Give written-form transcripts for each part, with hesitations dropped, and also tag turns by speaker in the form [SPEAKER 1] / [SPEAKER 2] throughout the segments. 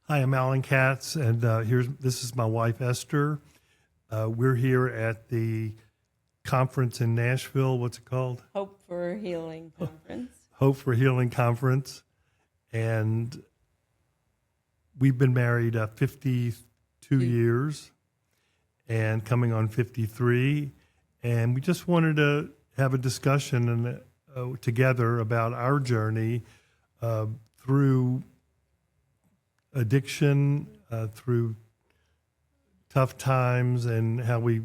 [SPEAKER 1] Hi, I'm Alan Katz, and this is my wife Esther. We're here at the conference in Nashville. What's it called?
[SPEAKER 2] Hope for Healing Conference.
[SPEAKER 1] Hope for Healing Conference, and we've been married 52 years, and coming on 53, and we just wanted to have a discussion together about our journey through addiction, through tough times, and how we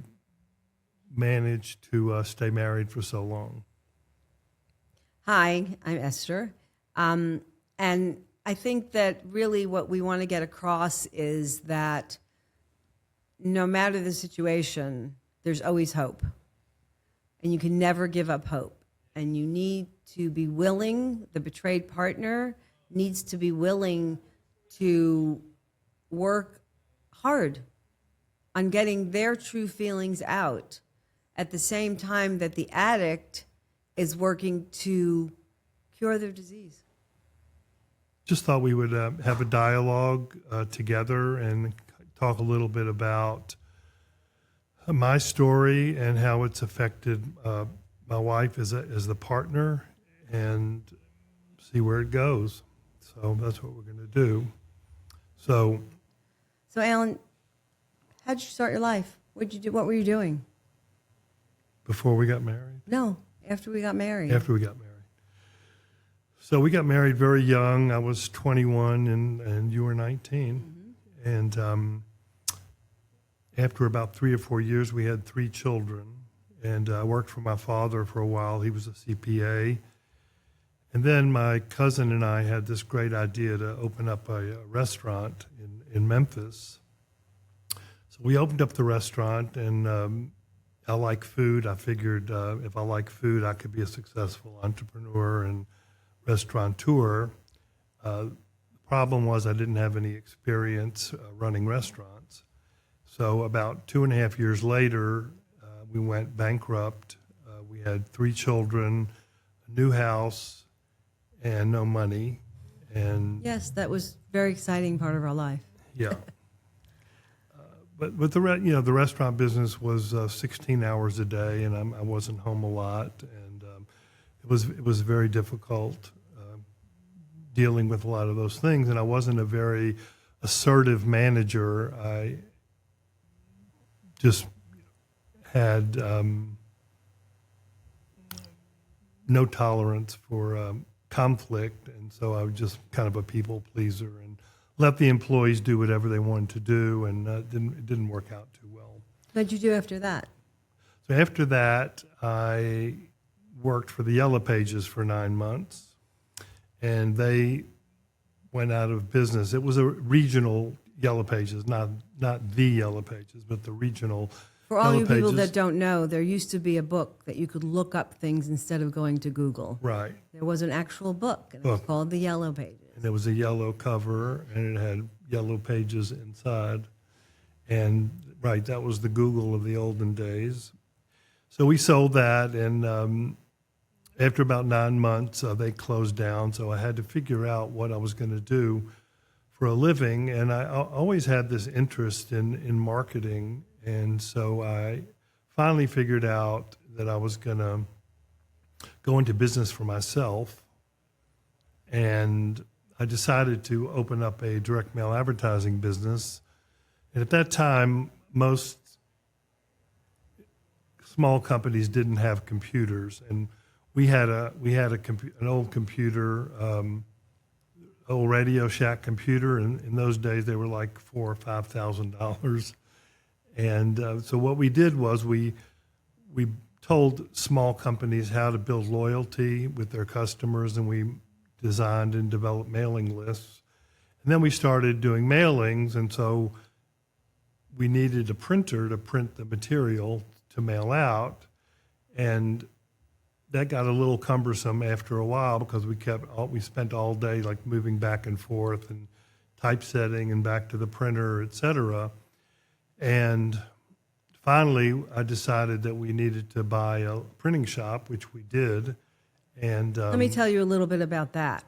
[SPEAKER 1] managed to stay married for so long.
[SPEAKER 3] Hi, I'm Esther. And I think that really what we want to get across is that no matter the situation, there's always hope. And you can never give up hope. And you need to be willing, the betrayed partner needs to be willing to work hard on getting their true feelings out at the same time that the addict is working to cure their disease.
[SPEAKER 1] Just thought we would have a dialogue together and talk a little bit about my story and how it's affected my wife as the partner, and see where it goes. So that's what we're going to do. So
[SPEAKER 3] Alan, how'd you start your life? What'd you do? What were you doing?
[SPEAKER 1] before we got married?
[SPEAKER 3] No, after we got married.
[SPEAKER 1] After we got married. So we got married very young. I was 21 and you were 19. Mm-hmm. And after about 3 or 4 years, we had 3 children. And I worked for my father for a while. He was a CPA. And then my cousin and I had this great idea to open up a restaurant in Memphis. So we opened up the restaurant, and I like food. I figured if I like food, I could be a successful entrepreneur and restaurateur. The problem was I didn't have any experience running restaurants. So about 2.5 years later, we went bankrupt. We had 3 children, a new house, and no money. And
[SPEAKER 3] Yes, that was a very exciting part of our life.
[SPEAKER 1] yeah. But the restaurant business was 16 hours a day, and I wasn't home a lot, and it was very difficult dealing with a lot of those things. And I wasn't a very assertive manager. I just had no tolerance for conflict, and so I was just kind of a people pleaser and let the employees do whatever they wanted to do, and it didn't work out too well.
[SPEAKER 3] What did you do after that?
[SPEAKER 1] So after that, I worked for the Yellow Pages for 9 months, and they went out of business. It was a regional Yellow Pages, not the Yellow Pages, but the regional
[SPEAKER 3] For all
[SPEAKER 1] Yellow
[SPEAKER 3] you people
[SPEAKER 1] Pages.
[SPEAKER 3] that don't know, there used to be a book that you could look up things instead of going to Google.
[SPEAKER 1] Right.
[SPEAKER 3] There was an actual book, and it was
[SPEAKER 1] Book.
[SPEAKER 3] called The Yellow Pages.
[SPEAKER 1] And there was a yellow cover, and it had yellow pages inside. And, right, that was the Google of the olden days. So we sold that, and after about 9 months, they closed down, so I had to figure out what I was going to do for a living. And I always had this interest in marketing, and so I finally figured out that I was going to go into business for myself, and I decided to open up a direct mail advertising business. And at that time, most small companies didn't have computers, and we had an old computer, old Radio Shack computer, and in those days they were like $4,000 or $5,000. And so what we did was we told small companies how to build loyalty with their customers, and we designed and developed mailing lists. And then we started doing mailings, and so we needed a printer to print the material to mail out. And that got a little cumbersome after a while because we spent all day like moving back and forth and typesetting and back to the printer, et cetera. And finally, I decided that we needed to buy a printing shop, which we did. And
[SPEAKER 3] Let me tell you a little bit about that.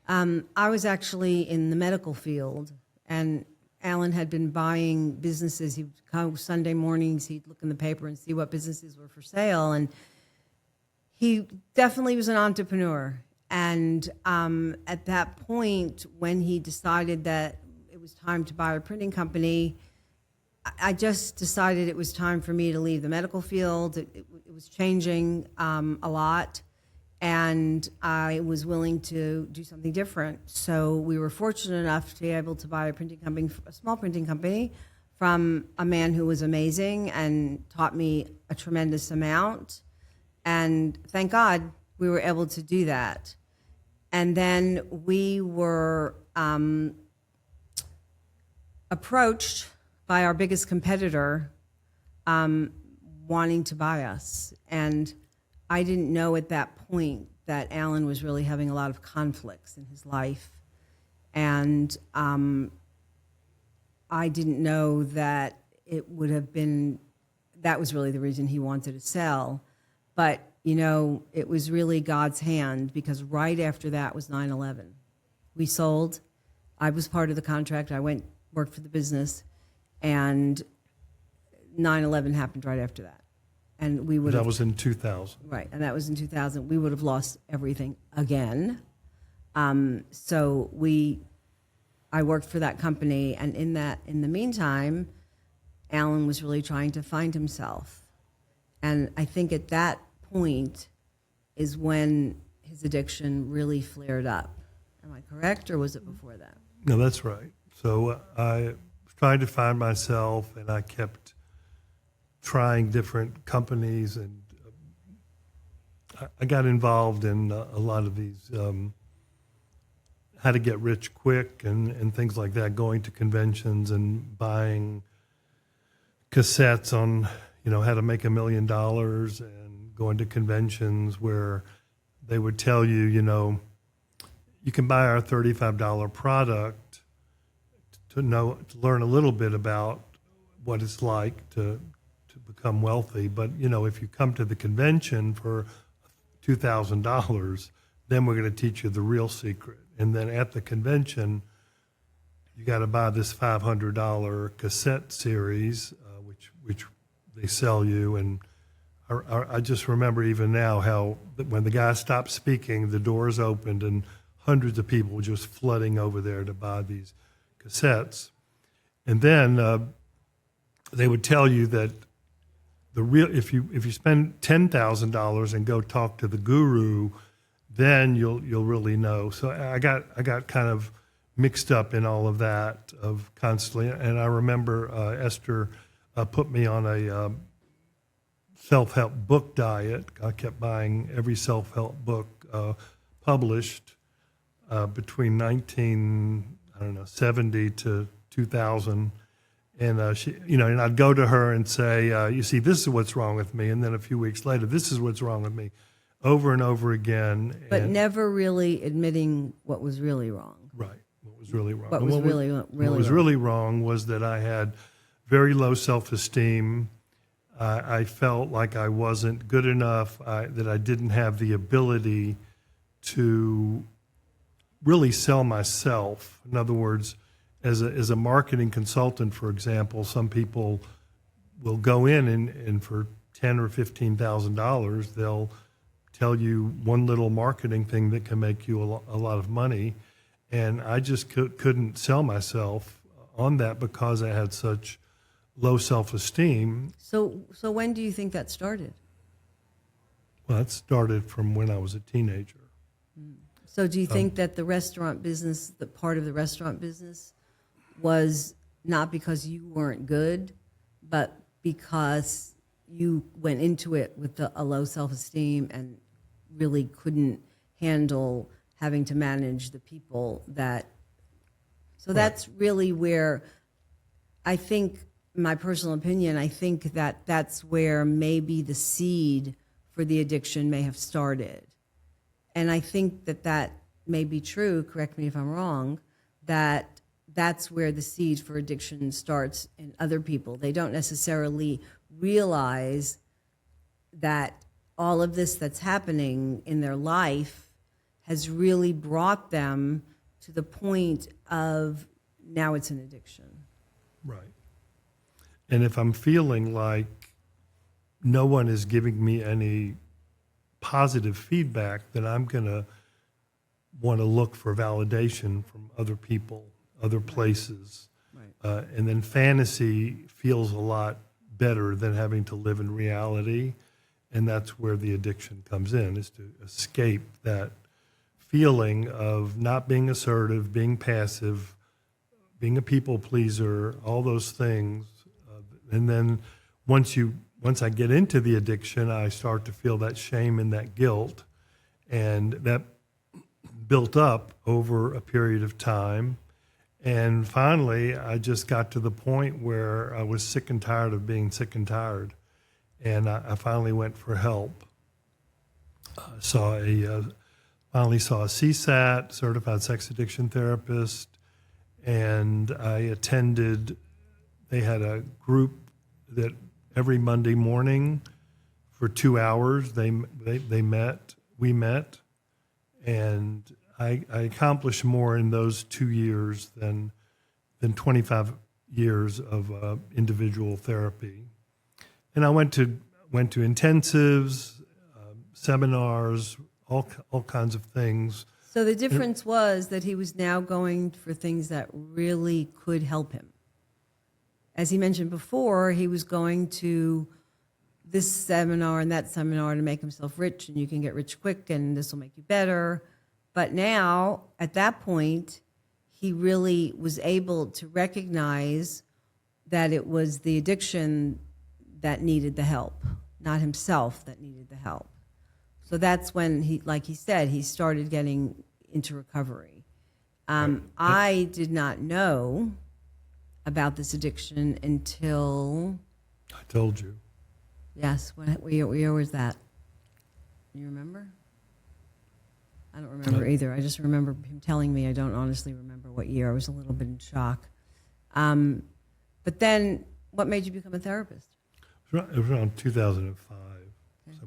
[SPEAKER 3] I was actually in the medical field And Alan had been buying businesses. He would come Sunday mornings, he'd look in the paper and see what businesses were for sale. And he definitely was an entrepreneur. And at that point, when he decided that it was time to buy a printing company, I just decided it was time for me to leave the medical field. It was changing a lot, and I was willing to do something different. So we were fortunate enough to be able to buy a printing company, a small printing company, from a man who was amazing and taught me a tremendous amount. And thank God we were able to do that. And then we were approached by our biggest competitor wanting to buy us. And I didn't know at that point that Alan was really having a lot of conflicts in his life. And I didn't know that it would have been, that was really the reason he wanted to sell. But, you know, it was really God's hand, because right after that was 9/11. We sold. I was part of the contract. I went, worked for the business. And 9/11 happened right after that. And we would
[SPEAKER 1] That
[SPEAKER 3] have,
[SPEAKER 1] was in 2000.
[SPEAKER 3] right, and that was in 2000. We would have lost everything again. So I worked for that company, and in the meantime, Alan was really trying to find himself. And I think at that point is when his addiction really flared up. Am I correct, or was it before that?
[SPEAKER 1] No, that's right. So I tried to find myself, and I kept trying different companies, and I got involved in a lot of these how to get rich quick and things like that, going to conventions and buying cassettes on, you know, how to make $1 million, and going to conventions where they would tell you, you know, you can buy our $35 product to learn a little bit about what it's like to become wealthy. But, you know, if you come to the convention for $2,000, then we're going to teach you the real secret. And then at the convention, you got to buy this $500 cassette series, which they sell you. And I just remember even now how when the guy stopped speaking, the doors opened and hundreds of people were just flooding over there to buy these cassettes. And then they would tell you that if you spend $10,000 and go talk to the guru, then you'll really know. So I got kind of mixed up in all of that, of constantly. And I remember Esther put me on a self-help book diet. I kept buying every self-help book published between 1970 to 2000. And she, you know, and I'd go to her and say, "You see, this is what's wrong with me." And then a few weeks later, "This is what's wrong with me," over and over again.
[SPEAKER 3] But
[SPEAKER 1] and,
[SPEAKER 3] never really admitting what was really wrong.
[SPEAKER 1] right, what was really wrong.
[SPEAKER 3] What
[SPEAKER 1] And
[SPEAKER 3] was really
[SPEAKER 1] what
[SPEAKER 3] wrong.
[SPEAKER 1] was really wrong was that I had very low self-esteem. I felt like I wasn't good enough. That I didn't have the ability to really sell myself. In other words, as a marketing consultant, for example, some people will go in and for $10,000 or $15,000, they'll tell you one little marketing thing that can make you a lot of money, and I just couldn't sell myself on that because I had such low self-esteem.
[SPEAKER 3] So when do you think that started?
[SPEAKER 1] Well, it started from when I was a teenager.
[SPEAKER 3] So do you think that the restaurant business, the part of the restaurant business, was not because you weren't good, but because you went into it with a low self-esteem and really couldn't handle having to manage the people that... So that's really where I think, my personal opinion, I think that that's where maybe the seed for the addiction may have started. And I think that may be true, correct me if I'm wrong, that that's where the seed for addiction starts in other people. They don't necessarily realize that all of this that's happening in their life has really brought them to the point of now it's an addiction.
[SPEAKER 1] Right. And if I'm feeling like no one is giving me any positive feedback, then I'm going to want to look for validation from other people, other places.
[SPEAKER 3] Right.
[SPEAKER 1] And then fantasy feels a lot better than having to live in reality. And that's where the addiction comes in, is to escape that feeling of not being assertive, being passive, being a people pleaser, all those things. And then once I get into the addiction, I start to feel that shame and that guilt. And that built up over a period of time. And finally, I just got to the point where I was sick and tired of being sick and tired. And I finally went for help. Finally saw a CSAT, certified sex addiction therapist, and I attended. They had a group that every Monday morning for 2 hours we met, and I accomplished more in those 2 years than 25 years of individual therapy. And I went to intensives, seminars, all kinds of things.
[SPEAKER 3] So the difference was that he was now going for things that really could help him. As he mentioned before, he was going to this seminar and that seminar to make himself rich, and you can get rich quick, and this will make you better. But now, at that point, he really was able to recognize that it was the addiction that needed the help, not himself that needed the help. So that's when he, like he said, he started getting into recovery. I did not know about this addiction until...
[SPEAKER 1] I told you.
[SPEAKER 3] Yes, what year was that? You remember? I don't remember either. I just remember him telling me. I don't honestly remember what year. I was a little bit in shock. But then, what made you become a therapist?
[SPEAKER 1] It was around 2005.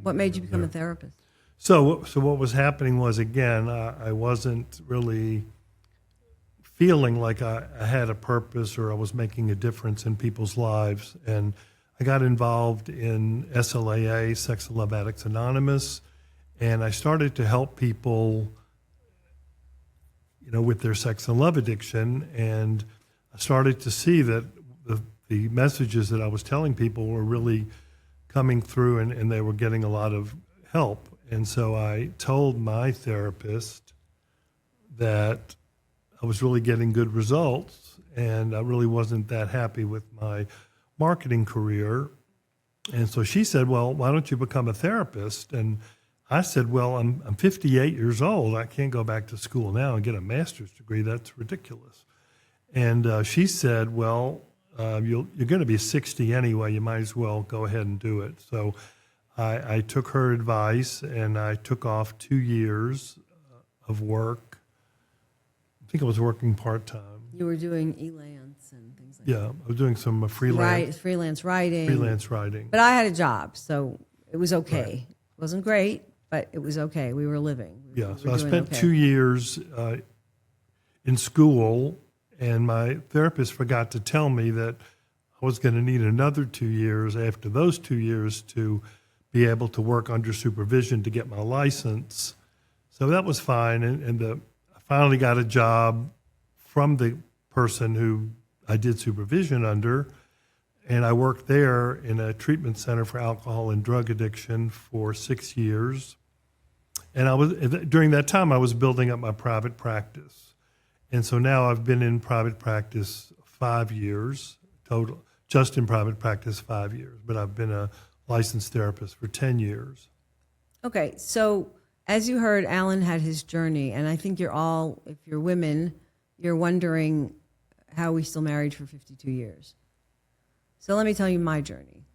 [SPEAKER 3] What made you become a therapist?
[SPEAKER 1] So what was happening was, again, I wasn't really feeling like I had a purpose or I was making a difference in people's lives. And I got involved in SLAA, Sex and Love Addicts Anonymous, and I started to help people, with their sex and love addiction. And I started to see that the messages that I was telling people were really coming through, and they were getting a lot of help. And so I told my therapist that I was really getting good results, and I really wasn't that happy with my marketing career. And so she said, well, why don't you become a therapist? And I said, well, I'm 58 years old. I can't go back to school now and get a master's degree. That's ridiculous. And she said, well, you're going to be 60 anyway. You might as well go ahead and do it. So I took her advice, and I took off 2 years of work. I think I was working part-time.
[SPEAKER 3] You were doing elance and things like that.
[SPEAKER 1] Yeah, I was doing some freelance
[SPEAKER 3] writing.
[SPEAKER 1] freelance writing.
[SPEAKER 3] But I had a job, so it was okay.
[SPEAKER 1] Right.
[SPEAKER 3] It wasn't great, but it was okay. We were living. We
[SPEAKER 1] Yeah,
[SPEAKER 3] were
[SPEAKER 1] so I
[SPEAKER 3] doing
[SPEAKER 1] spent
[SPEAKER 3] okay.
[SPEAKER 1] 2 years in school, and my therapist forgot to tell me that I was going to need another 2 years after those 2 years to be able to work under supervision to get my license. So that was fine, and I finally got a job from the person who I did supervision under, and I worked there in a treatment center for alcohol and drug addiction for 6 years. And during that time, I was building up my private practice. And so now I've been in private practice 5 years total, just in private practice 5 years, but I've been a licensed therapist for 10 years.
[SPEAKER 3] Okay, so as you heard, Alan had his journey, and I think you're all, if you're women, you're wondering how we still married for 52 years. So let me tell you my journey.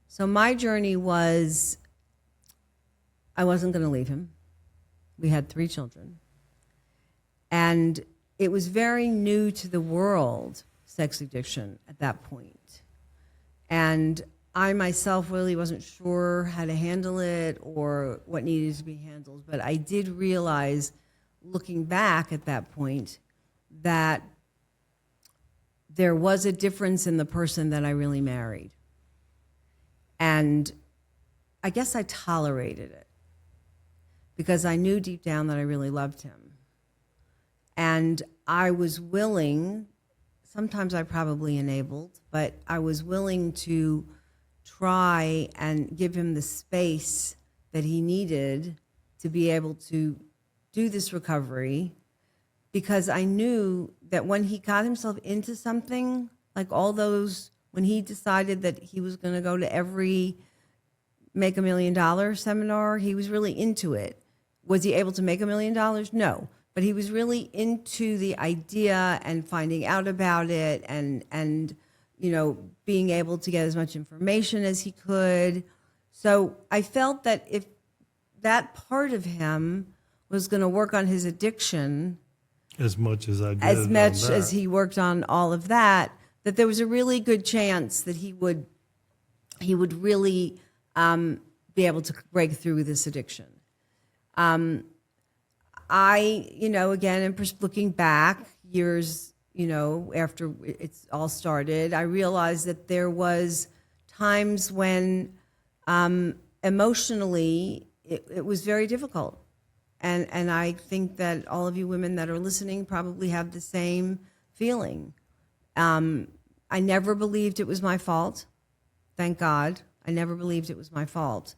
[SPEAKER 3] So my journey was, I wasn't going to leave him. We had 3 children. And it was very new to the world, sex addiction, at that point. And I myself really wasn't sure how to handle it or what needed to be handled. But I did realize, looking back at that point, that there was a difference in the person that I really married. And I guess I tolerated it because I knew deep down that I really loved him. And I was willing, sometimes I probably enabled, but I was willing to try and give him the space that he needed to be able to do this recovery, because I knew that when he got himself into something, like all those, when he decided that he was going to go to every Make $1 Million seminar, he was really into it. Was he able to make $1 million? No. But he was really into the idea and finding out about it and being able to get as much information as he could. So I felt that if that part of him was going to work on his addiction
[SPEAKER 1] As much as I did.
[SPEAKER 3] as
[SPEAKER 1] on
[SPEAKER 3] much
[SPEAKER 1] that.
[SPEAKER 3] as he worked on all of that, that there was a really good chance that he would really be able to break through with this addiction. Again, and looking back years, after it's all started, I realized that there was times when emotionally it was very difficult. And I think that all of you women that are listening probably have the same feeling. I never believed it was my fault. Thank God. I never believed it was my fault.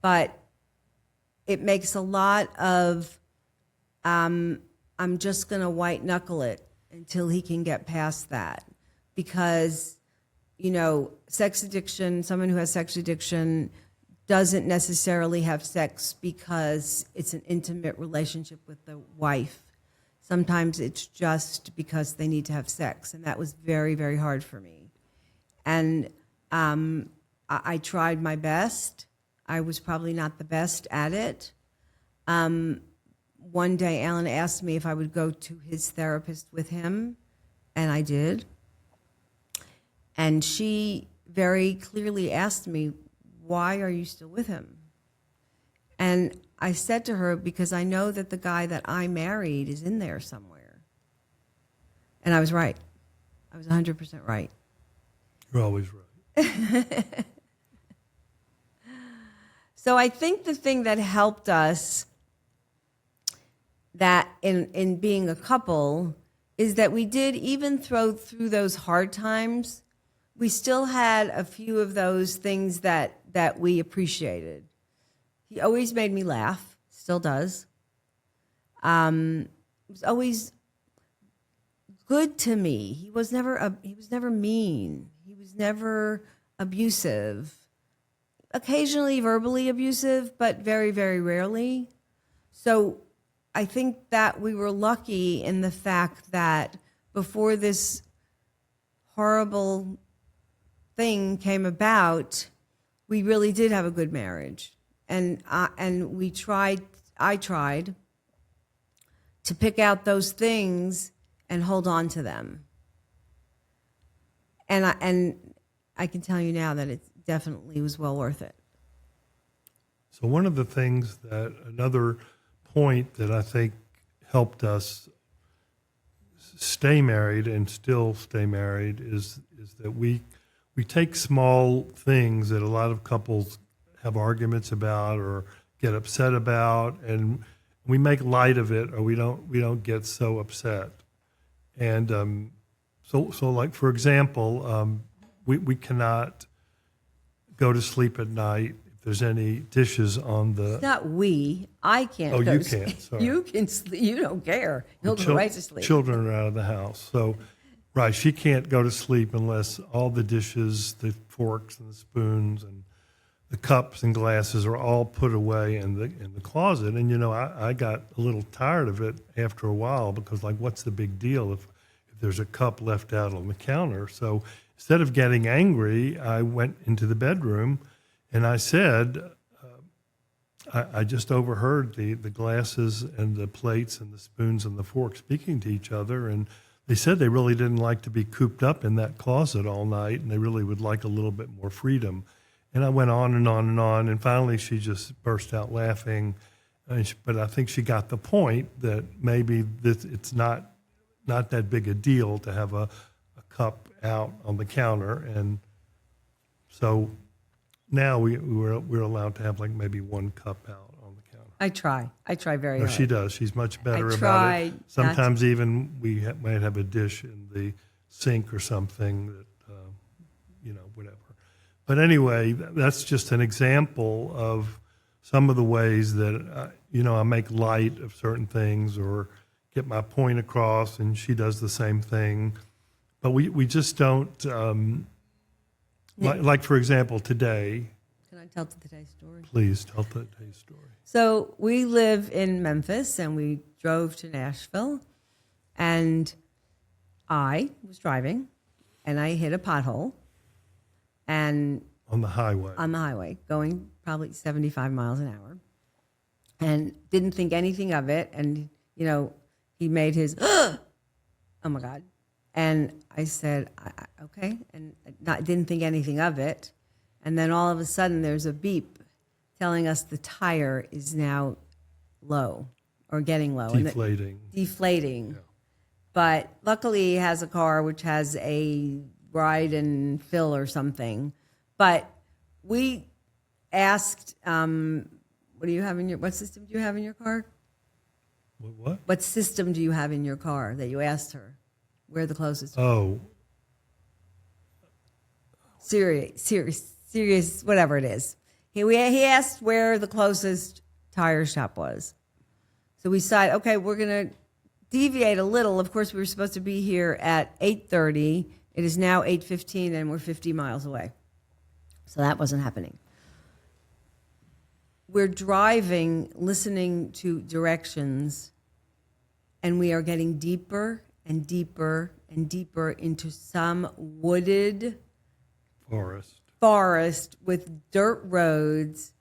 [SPEAKER 3] But it makes a lot of, I'm just going to white knuckle it until he can get past that. Because, sex addiction, someone who has sex addiction doesn't necessarily have sex because it's an intimate relationship with the wife. Sometimes it's just because they need to have sex. And that was very, very hard for me. And I tried my best. I was probably not the best at it. One day, Alan asked me if I would go to his therapist with him, and I did. And she very clearly asked me, why are you still with him? And I said to her, because I know that the guy that I married is in there somewhere. And I was right. I was 100% right.
[SPEAKER 1] You're always right.
[SPEAKER 3] So I think the thing that helped us that in being a couple is that we did, even through those hard times, we still had a few of those things that we appreciated. He always made me laugh, still does. It was always good to me. He was never mean. He was never abusive. Occasionally verbally abusive, but very, very rarely. So I think that we were lucky in the fact that before this horrible thing came about, we really did have a good marriage. And I tried to pick out those things and hold on to them. And I can tell you now that it definitely was well worth it.
[SPEAKER 1] So one of the things another point that I think helped us stay married and still stay married is that we take small things that a lot of couples have arguments about or get upset about, and we make light of it, or we don't get so upset. And so like for example, we cannot go to sleep at night if there's any dishes on the.
[SPEAKER 3] It's not we. I can't.
[SPEAKER 1] Oh,
[SPEAKER 3] go
[SPEAKER 1] you
[SPEAKER 3] to sleep.
[SPEAKER 1] can't. Sorry.
[SPEAKER 3] You can. You don't care. He'll go right to sleep.
[SPEAKER 1] Children are out of the house, so right, she can't go to sleep unless all the dishes, the forks and the spoons and the cups and glasses are all put away in the closet. And I got a little tired of it after a while, because like, what's the big deal if there's a cup left out on the counter? So instead of getting angry, I went into the bedroom and I said, I just overheard the glasses and the plates and the spoons and the forks speaking to each other, and they said they really didn't like to be cooped up in that closet all night, and they really would like a little bit more freedom. And I went on and on and on, and finally she just burst out laughing. But I think she got the point that maybe it's not that big a deal to have a cup out on the counter, and so now we're allowed to have like maybe 1 cup out on the counter.
[SPEAKER 3] I try very
[SPEAKER 1] No,
[SPEAKER 3] hard.
[SPEAKER 1] she does. She's much better
[SPEAKER 3] I
[SPEAKER 1] about
[SPEAKER 3] try
[SPEAKER 1] it.
[SPEAKER 3] not to-
[SPEAKER 1] Sometimes even we might have a dish in the sink or something that, whatever. But anyway, that's just an example of some of the ways that, I make light of certain things or get my point across, and she does the same thing. But we just don't, like, for example, today,
[SPEAKER 3] Can I tell today's story?
[SPEAKER 1] please tell today's story.
[SPEAKER 3] So we live in Memphis, and we drove to Nashville, and I was driving, and I hit a pothole, and
[SPEAKER 1] On the highway.
[SPEAKER 3] on the highway, going probably 75 miles an hour, and didn't think anything of it. And, he made his, oh my God. And I said, okay, and didn't think anything of it. And then all of a sudden there's a beep telling us the tire is now low or getting low.
[SPEAKER 1] Deflating.
[SPEAKER 3] Deflating.
[SPEAKER 1] Yeah.
[SPEAKER 3] But luckily he has a car which has a ride and fill or something. But we asked, what system do you have in your car?
[SPEAKER 1] What?
[SPEAKER 3] What system do you have in your car that you asked her? Where the closest?
[SPEAKER 1] Oh,
[SPEAKER 3] Serious, whatever it is. He asked where the closest tire shop was. So we decided, okay, we're going to deviate a little. Of course, we were supposed to be here at 8:30. It is now 8:15, and we're 50 miles away. So that wasn't happening. We're driving, listening to directions, and we are getting deeper and deeper and deeper into some wooded forest with dirt roads,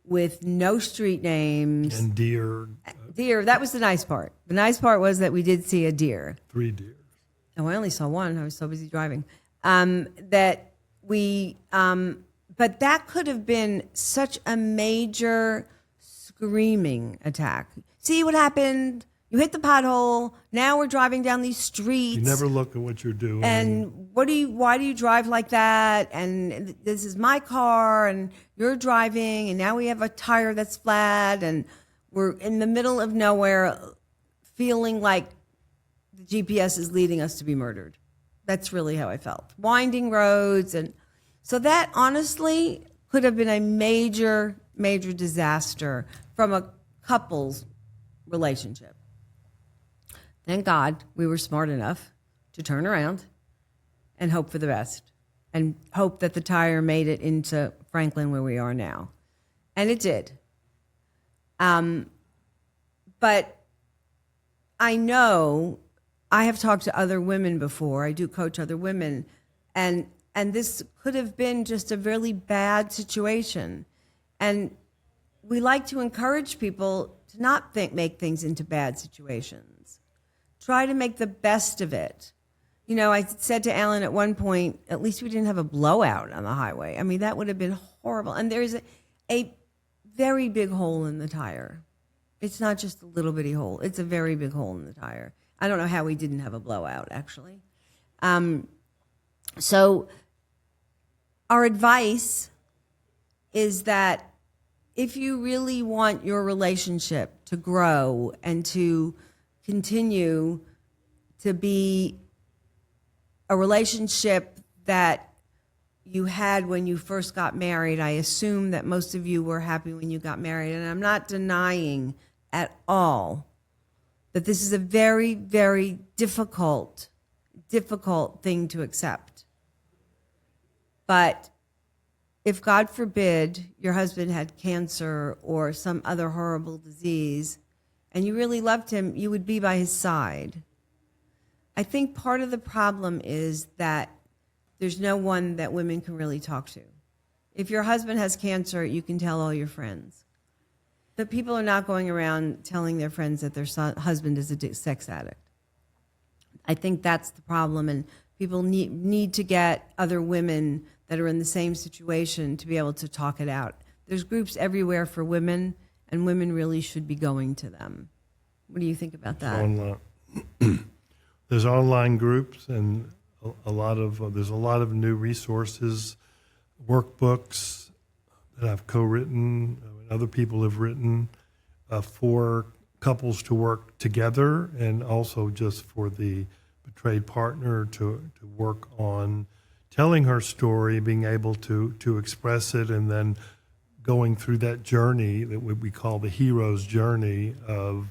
[SPEAKER 3] with no street names.
[SPEAKER 1] and deer,
[SPEAKER 3] Deer, that was the nice part. The nice part was that we did see a deer.
[SPEAKER 1] 3 deer.
[SPEAKER 3] Oh, I only saw one. I was so busy driving. But that could have been such a major screaming attack. See what happened? You hit the pothole. Now we're driving down these streets.
[SPEAKER 1] You never look at what you're doing.
[SPEAKER 3] And why do you drive like that? And this is my car, and you're driving, and now we have a tire that's flat, and we're in the middle of nowhere, feeling like the GPS is leading us to be murdered. That's really how I felt. Winding roads, and so that honestly could have been a major, major disaster from a couple's relationship. Thank God we were smart enough to turn around and hope for the best and hope that the tire made it into Franklin where we are now. And it did. But I know I have talked to other women before. I do coach other women. And this could have been just a really bad situation. And we like to encourage people to not make things into bad situations. Try to make the best of it. I said to Alan at one point, at least we didn't have a blowout on the highway. I mean, that would have been horrible. And there's a very big hole in the tire. It's not just a little bitty hole. It's a very big hole in the tire. I don't know how we didn't have a blowout, actually. So our advice is that if you really want your relationship to grow and to continue to be a relationship that you had when you first got married, I assume that most of you were happy when you got married, and I'm not denying at all that this is a very, very difficult thing to accept. But if, God forbid, your husband had cancer or some other horrible disease, and you really loved him, you would be by his side. I think part of the problem is that there's no one that women can really talk to. If your husband has cancer, you can tell all your friends. But people are not going around telling their friends that their husband is a sex addict. I think that's the problem, and people need to get other women that are in the same situation to be able to talk it out. There's groups everywhere for women, and women really should be going to them. What do you think about that?
[SPEAKER 1] Online. There's online groups, and a lot of there's a lot of new resources, workbooks that I've co-written, other people have written for couples to work together, and also just for the betrayed partner to work on telling her story, being able to express it, and then going through that journey that we call the hero's journey of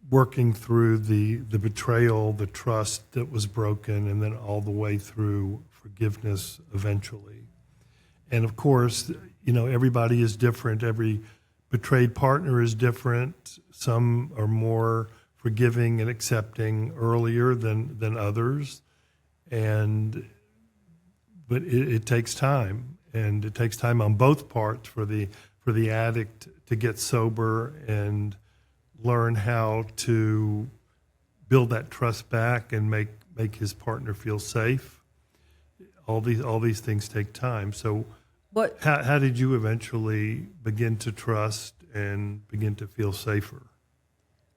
[SPEAKER 1] working through the betrayal, the trust that was broken, and then all the way through forgiveness eventually. And of course, everybody is different. Every betrayed partner is different. Some are more forgiving and accepting earlier than others. But it takes time, and it takes time on both parts for the addict to get sober and learn how to build that trust back and make his partner feel safe. All these things take time. So how did you eventually begin to trust and begin to feel safer?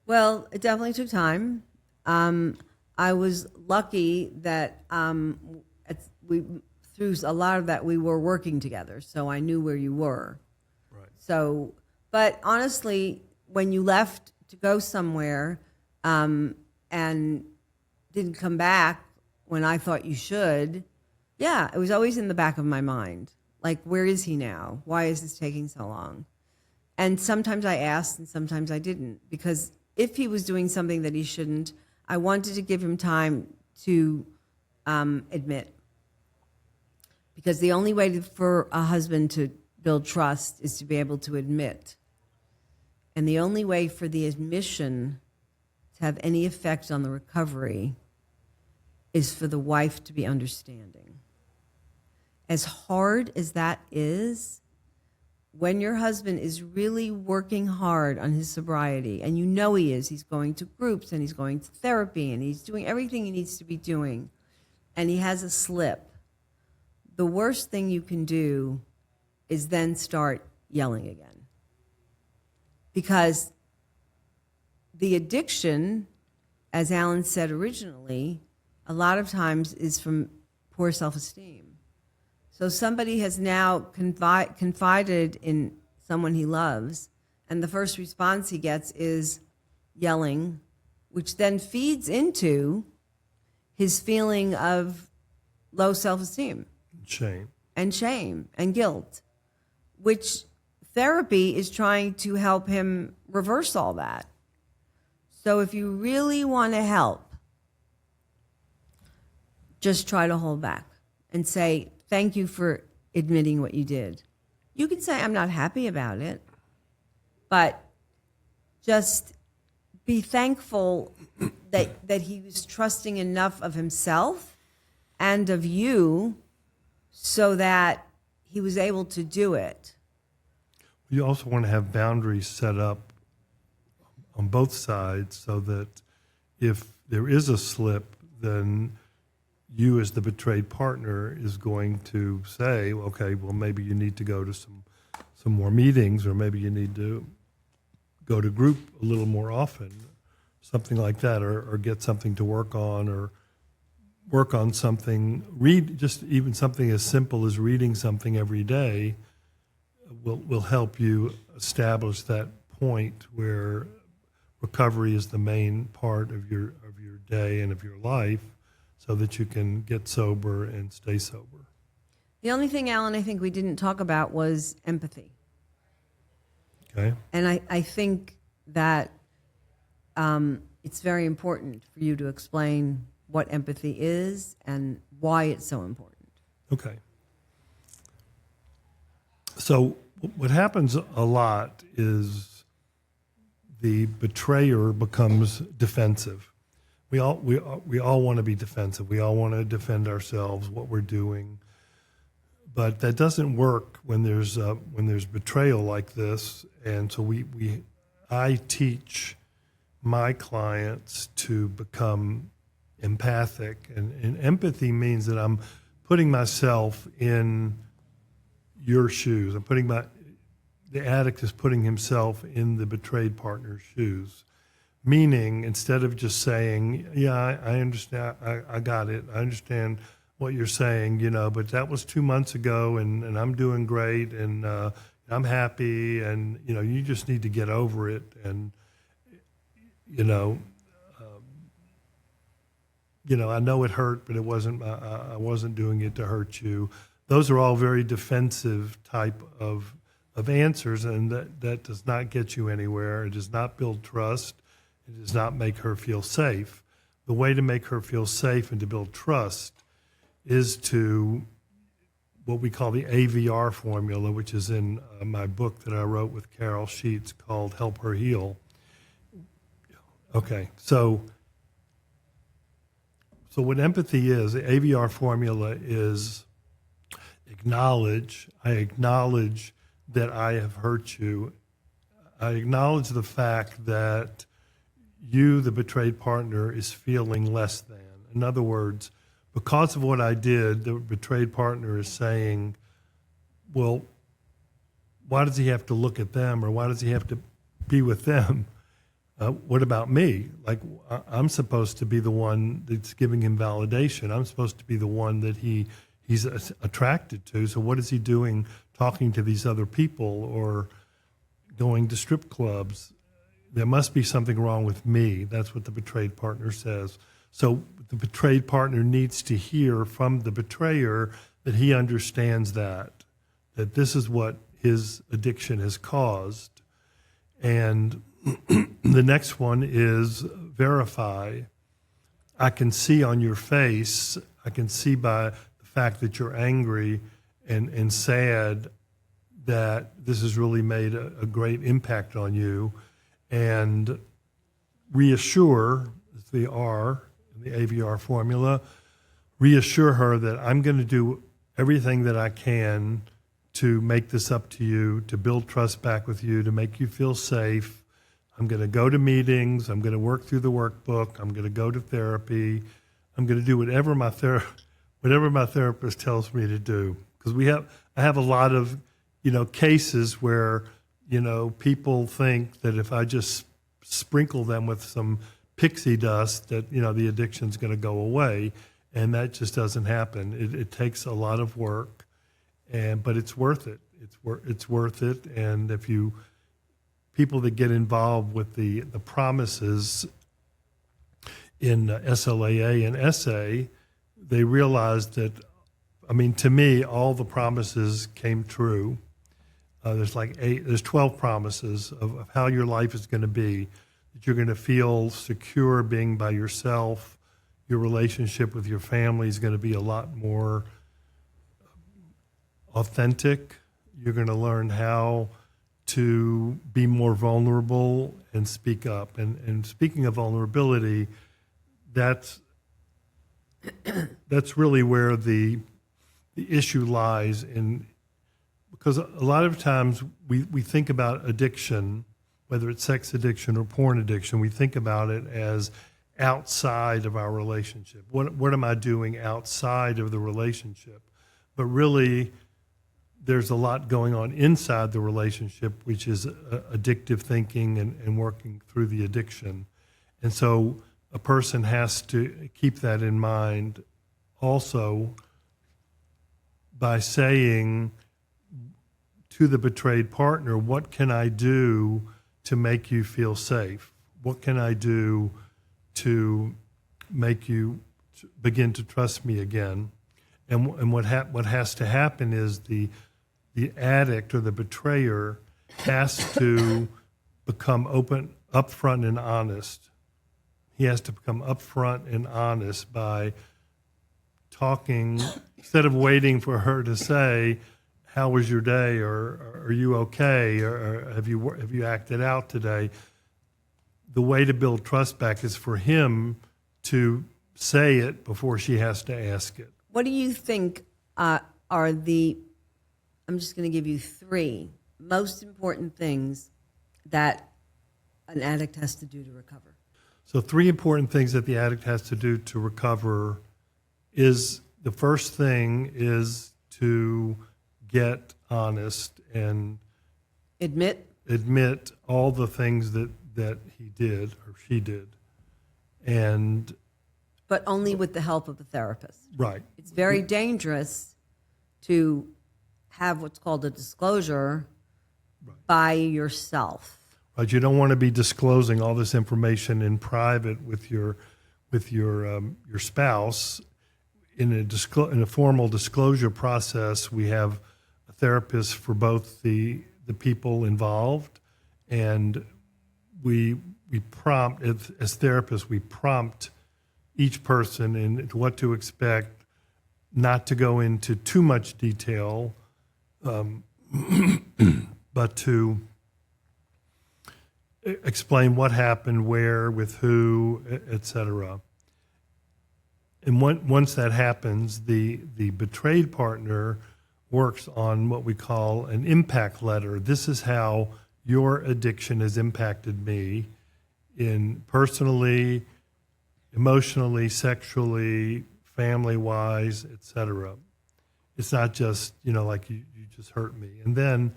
[SPEAKER 3] Well, it definitely took time. I was lucky that through a lot of that we were working together, so I knew where you were.
[SPEAKER 1] Right.
[SPEAKER 3] So, but honestly, when you left to go somewhere and didn't come back when I thought you should, yeah, it was always in the back of my mind. Like, where is he now? Why is this taking so long? And sometimes I asked and sometimes I didn't, because if he was doing something that he shouldn't, I wanted to give him time to admit. Because the only way for a husband to build trust is to be able to admit. And the only way for the admission to have any effect on the recovery is for the wife to be understanding. As hard as that is, when your husband is really working hard on his sobriety, and you know he is, he's going to groups and he's going to therapy and he's doing everything he needs to be doing, and he has a slip, the worst thing you can do is then start yelling again. Because the addiction, as Alan said originally, a lot of times is from poor self-esteem. So somebody has now confided in someone he loves, and the first response he gets is yelling, which then feeds into his feeling of low self-esteem.
[SPEAKER 1] Shame
[SPEAKER 3] And guilt, which therapy is trying to help him reverse all that. So if you really want to help, just try to hold back and say, thank you for admitting what you did. You can say, I'm not happy about it, but just be thankful that he was trusting enough of himself and of you so that he was able to do it.
[SPEAKER 1] You also want to have boundaries set up on both sides so that if there is a slip, then you as the betrayed partner is going to say, okay, well, maybe you need to go to some more meetings, or maybe you need to go to group a little more often, something like that, or get something to work on, or work on something, read just even something as simple as reading something every day will help you establish that point where recovery is the main part of your day and of your life, so that you can get sober and stay sober.
[SPEAKER 3] The only thing, Alan, I think we didn't talk about was empathy.
[SPEAKER 1] Okay.
[SPEAKER 3] And I think that it's very important for you to explain what empathy is and why it's so important.
[SPEAKER 1] Okay. So what happens a lot is the betrayer becomes defensive. We all want to be defensive. We all want to defend ourselves, what we're doing, but that doesn't work when there's betrayal like this. And so I teach my clients to become empathic, and empathy means that I'm putting myself in your shoes. The addict is putting himself in the betrayed partner's shoes. Meaning, instead of just saying, yeah, I understand, I got it, I understand what you're saying, but that was 2 months ago, and I'm doing great, and I'm happy, and, you just need to get over it, and, I know it hurt, but it wasn't, I wasn't doing it to hurt you. Those are all very defensive type of answers, and that does not get you anywhere. It does not build trust. It does not make her feel safe. The way to make her feel safe and to build trust is to what we call the AVR formula, which is in my book that I wrote with Carol Sheets called Help Her Heal. Okay, so what empathy is, the AVR formula is acknowledge. I acknowledge that I have hurt you. I acknowledge the fact that you, the betrayed partner, is feeling less than. In other words, because of what I did, the betrayed partner is saying, well, why does he have to look at them, or why does he have to be with them? What about me? Like, I'm supposed to be the one that's giving him validation. I'm supposed to be the one that he's attracted to. So what is he doing talking to these other people or going to strip clubs? There must be something wrong with me. That's what the betrayed partner says. So the betrayed partner needs to hear from the betrayer that he understands that this is what his addiction has caused. And the next one is verify. I can see on your face, I can see by the fact that you're angry and sad that this has really made a great impact on you. And reassure, is the R in the AVR formula, reassure her that I'm going to do everything that I can to make this up to you, to build trust back with you, to make you feel safe. I'm going to go to meetings. I'm going to work through the workbook. I'm going to go to therapy. I'm going to do whatever my therapist tells me to do. Because I have a lot of, cases where, people think that if I just sprinkle them with some pixie dust that, the addiction's going to go away. And that just doesn't happen. It takes a lot of work, but it's worth it. It's worth it. And if people that get involved with the promises in SLAA and SA, they realize that, to me, all the promises came true. There's 12 promises of how your life is going to be, that you're going to feel secure being by yourself. Your relationship with your family is going to be a lot more authentic. You're going to learn how to be more vulnerable and speak up. And speaking of vulnerability, that's really where the issue lies in. Because a lot of times we think about addiction, whether it's sex addiction or porn addiction, we think about it as outside of our relationship. What am I doing outside of the relationship? But really, there's a lot going on inside the relationship, which is addictive thinking and working through the addiction. And so a person has to keep that in mind also by saying to the betrayed partner, what can I do to make you feel safe? What can I do to make you begin to trust me again? And what has to happen is the addict or the betrayer has to become upfront and honest. He has to become upfront and honest by talking, instead of waiting for her to say, how was your day, or are you okay, or have you acted out today? The way to build trust back is for him to say it before she has to ask it.
[SPEAKER 3] What do you think are the, I'm just going to give you 3 most important things that an addict has to do to recover?
[SPEAKER 1] So 3 important things that the addict has to do to recover is, the first thing is to get honest and
[SPEAKER 3] Admit
[SPEAKER 1] all the things that that he did or she did. And
[SPEAKER 3] But only with the help of a therapist.
[SPEAKER 1] right.
[SPEAKER 3] It's very dangerous to have what's called a disclosure by yourself.
[SPEAKER 1] Right, you don't want to be disclosing all this information in private with your spouse. In a formal disclosure process, we have a therapist for both the people involved, and we prompt as therapists, we prompt each person in what to expect, not to go into too much detail, but to explain what happened, where, with who, et cetera. And once that happens, the betrayed partner works on what we call an impact letter. This is how your addiction has impacted me in personally, emotionally, sexually, family-wise, et cetera. It's not just, like you just hurt me. And then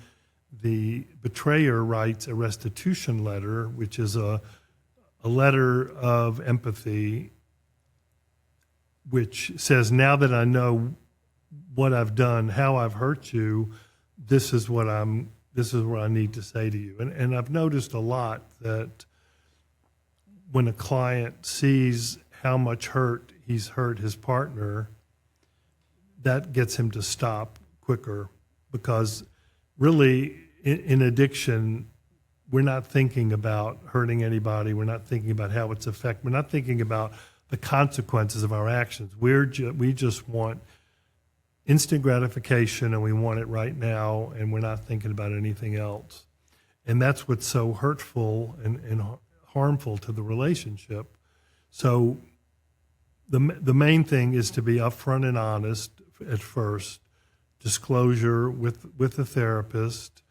[SPEAKER 1] the betrayer writes a restitution letter, which is a letter of empathy, which says, now that I know what I've done, how I've hurt you, this is what I need to say to you. And I've noticed a lot that when a client sees how much he's hurt his partner, that gets him to stop quicker, because really in addiction, we're not thinking about hurting anybody. We're not thinking about how it's we're not thinking about the consequences of our actions. We just want instant gratification, and we want it right now, and we're not thinking about anything else. And that's what's so hurtful and harmful to the relationship. So the main thing is to be upfront and honest at first, disclosure with the therapist,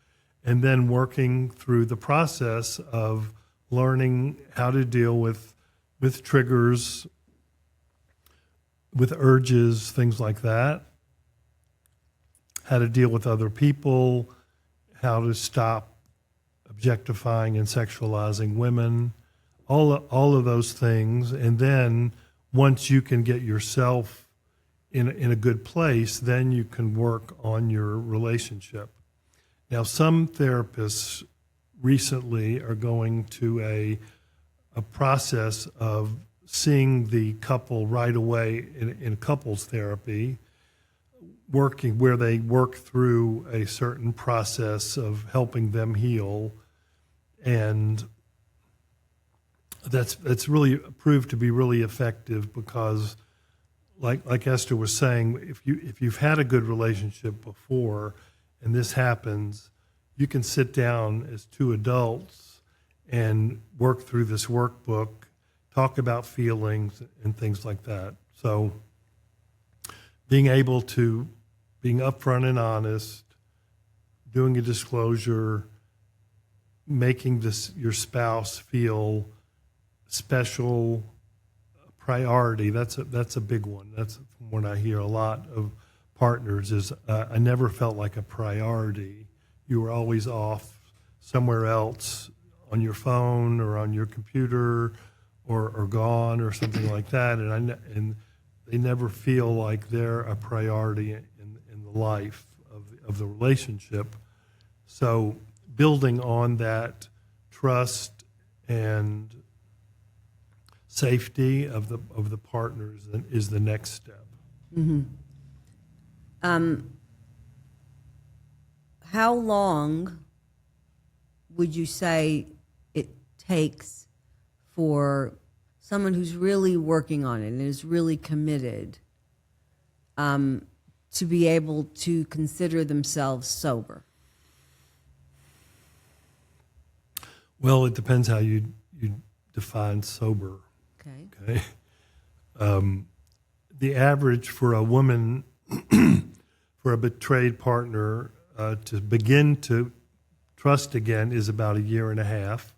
[SPEAKER 1] and then working through the process of learning how to deal with triggers, with urges, things like that, how to deal with other people, how to stop objectifying and sexualizing women, all of those things. And then once you can get yourself in a good place, then you can work on your relationship. Now, some therapists recently are going to a process of seeing the couple right away in couples therapy, where they work through a certain process of helping them heal. And that's really proved to be really effective, because like Esther was saying, if you've had a good relationship before and this happens, you can sit down as two adults and work through this workbook, talk about feelings and things like that. So being upfront and honest, doing a disclosure, making your spouse feel special, priority, that's a big one. That's one I hear a lot of partners is, I never felt like a priority. You were always off somewhere else on your phone or on your computer or gone or something like that, and they never feel like they're a priority in the life of the relationship. So building on that trust and safety of the partners is the next step.
[SPEAKER 3] Mm-hmm. How long would you say it takes for someone who's really working on it and is really committed to be able to consider themselves sober?
[SPEAKER 1] Well, it depends how you define sober. Okay. The average for a woman, for a betrayed partner to begin to trust again is about 1.5 years.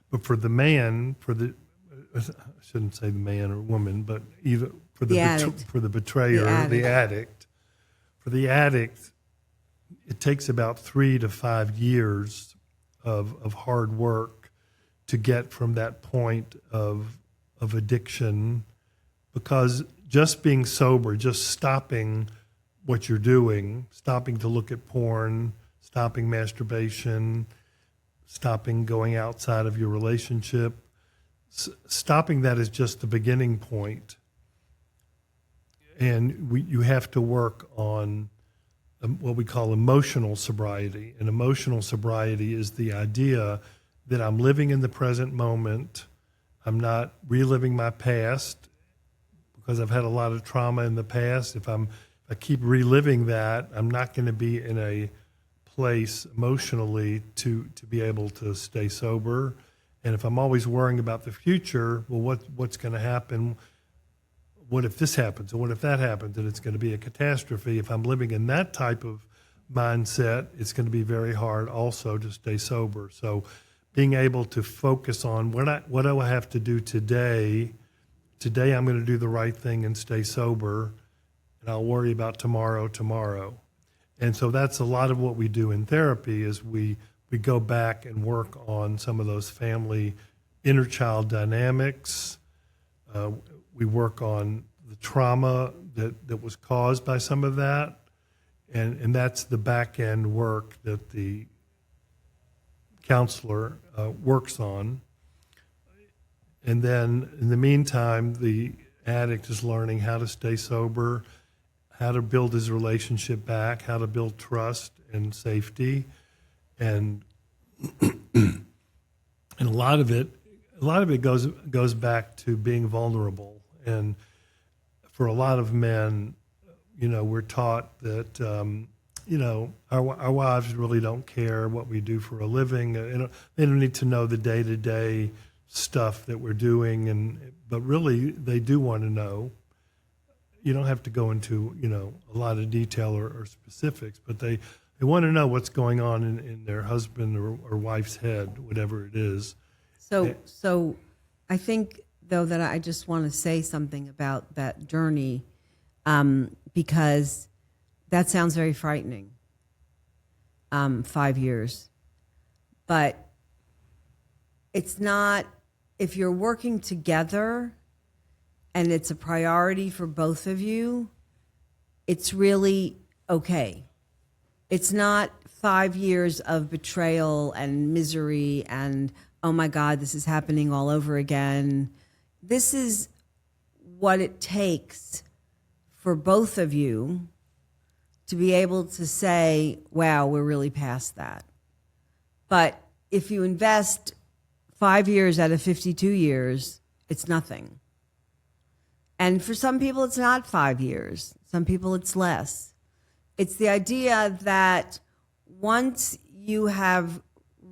[SPEAKER 1] But for the man, I shouldn't say the man or woman, but either for the betrayer, the addict, for the addict, it takes about 3 to 5 years of hard work to get from that point of addiction, because just being sober, just stopping what you're doing, stopping to look at porn, stopping masturbation, stopping going outside of your relationship, stopping that is just the beginning point. And you have to work on what we call emotional sobriety. And emotional sobriety is the idea that I'm living in the present moment. I'm not reliving my past because I've had a lot of trauma in the past. If I keep reliving that, I'm not going to be in a place emotionally to be able to stay sober. And if I'm always worrying about the future, well, what's going to happen? What if this happens? Or what if that happens? And it's going to be a catastrophe. If I'm living in that type of mindset, it's going to be very hard also to stay sober. So being able to focus on what do I have to do today? Today I'm going to do the right thing and stay sober, and I'll worry about tomorrow. And so that's a lot of what we do in therapy is we go back and work on some of those family inner child dynamics. We work on the trauma that was caused by some of that. And that's the back end work that the counselor works on. And then in the meantime, the addict is learning how to stay sober, how to build his relationship back, how to build trust and safety. And and a lot of it goes back to being vulnerable. And for a lot of men, we're taught that our wives really don't care what we do for a living. They don't need to know the day-to-day stuff that we're doing, but really they do want to know. You don't have to go into a lot of detail or specifics, but they want to know what's going on in their husband or wife's head, whatever it is.
[SPEAKER 3] So I think, though, that I just want to say something about that journey, because that sounds very frightening, 5 years. But it's not, if you're working together and it's a priority for both of you, it's really okay. It's not 5 years of betrayal and misery and, oh my God, this is happening all over again. This is what it takes for both of you to be able to say, wow, we're really past that. But if you invest 5 years out of 52 years, it's nothing. And for some people, it's not 5 years. Some people, it's less. It's the idea that once you have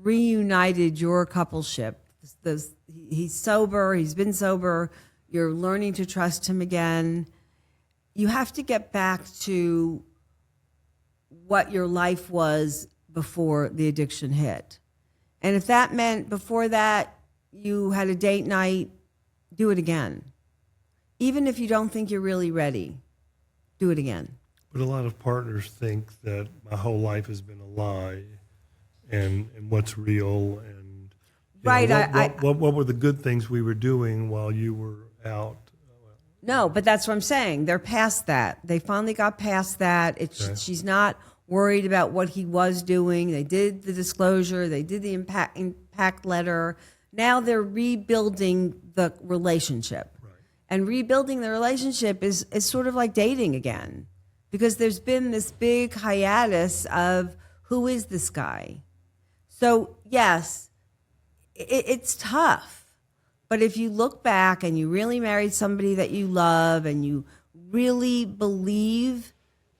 [SPEAKER 3] reunited your coupleship, he's sober, he's been sober, you're learning to trust him again, you have to get back to what your life was before the addiction hit. And if that meant before that you had a date night, do it again. Even if you don't think you're really ready, do it again.
[SPEAKER 1] But a lot of partners think that my whole life has been a lie and what's real and
[SPEAKER 3] right.
[SPEAKER 1] What were the good things we were doing while you were out?
[SPEAKER 3] No, but that's what I'm saying. They're past that. They finally got past that.
[SPEAKER 1] Okay.
[SPEAKER 3] She's not worried about what he was doing. They did the disclosure. They did the impact letter. Now they're rebuilding the relationship. Right. And rebuilding the relationship is sort of like dating again, because there's been this big hiatus of who is this guy? So yes, it's tough. But if you look back and you really married somebody that you love and you really believe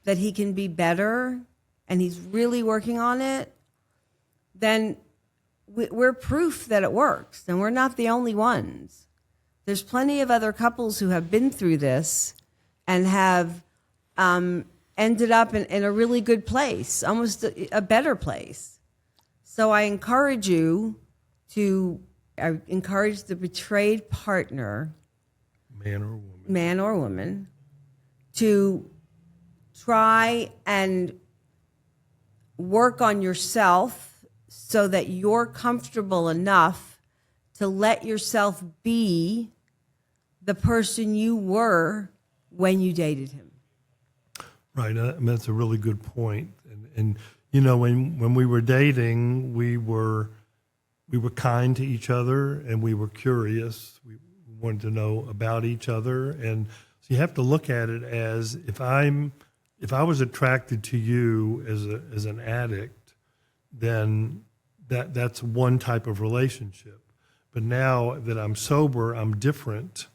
[SPEAKER 3] that he can be better and he's really working on it, then we're proof that it works. And we're not the only ones. There's plenty of other couples who have been through this and have ended up in a really good place, almost a better place. So I encourage the betrayed partner, man or woman, to try and work on yourself so that you're comfortable enough to let yourself be the person you were when you dated him.
[SPEAKER 1] Right. I mean, that's a really good point. And you know, when we were dating, we were kind to each other, and we were curious. We wanted to know about each other, and so you have to look at it as if I was attracted to you as an addict, then that's one type of relationship. But now that I'm sober, I'm different,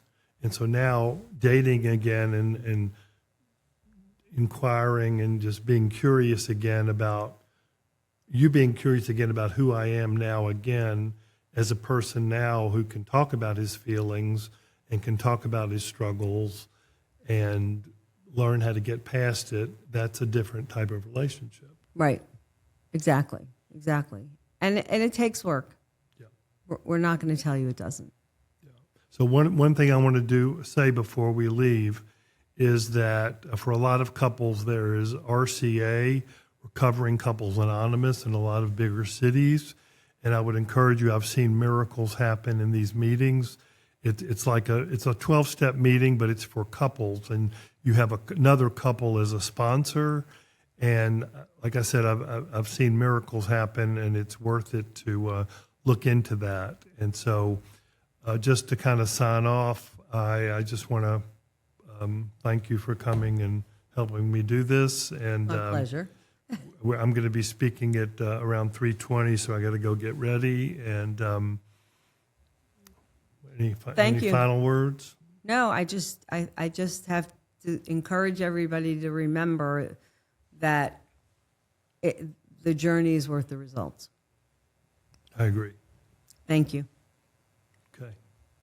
[SPEAKER 1] and so now dating again and inquiring and just being curious again about you being curious again about who I am now again as a person now who can talk about his feelings and can talk about his struggles and learn how to get past it. That's a different type of relationship.
[SPEAKER 3] Right. Exactly. And it takes work.
[SPEAKER 1] Yeah.
[SPEAKER 3] We're not going to tell you it doesn't.
[SPEAKER 1] Yeah. So one thing I want to say before we leave is that for a lot of couples, there is RCA, Recovering Couples Anonymous, in a lot of bigger cities. And I would encourage you, I've seen miracles happen in these meetings. It's like it's a 12-step meeting, but it's for couples. And you have another couple as a sponsor. And like I said, I've seen miracles happen, and it's worth it to look into that. And so just to kind of sign off, I just want to thank you for coming and helping me do this. And
[SPEAKER 3] My pleasure.
[SPEAKER 1] I'm going to be speaking at around 3:20, so I got to go get ready. And any
[SPEAKER 3] you.
[SPEAKER 1] final words?
[SPEAKER 3] No, I just have to encourage everybody to remember that the journey is worth the results.
[SPEAKER 1] I agree.
[SPEAKER 3] Thank you.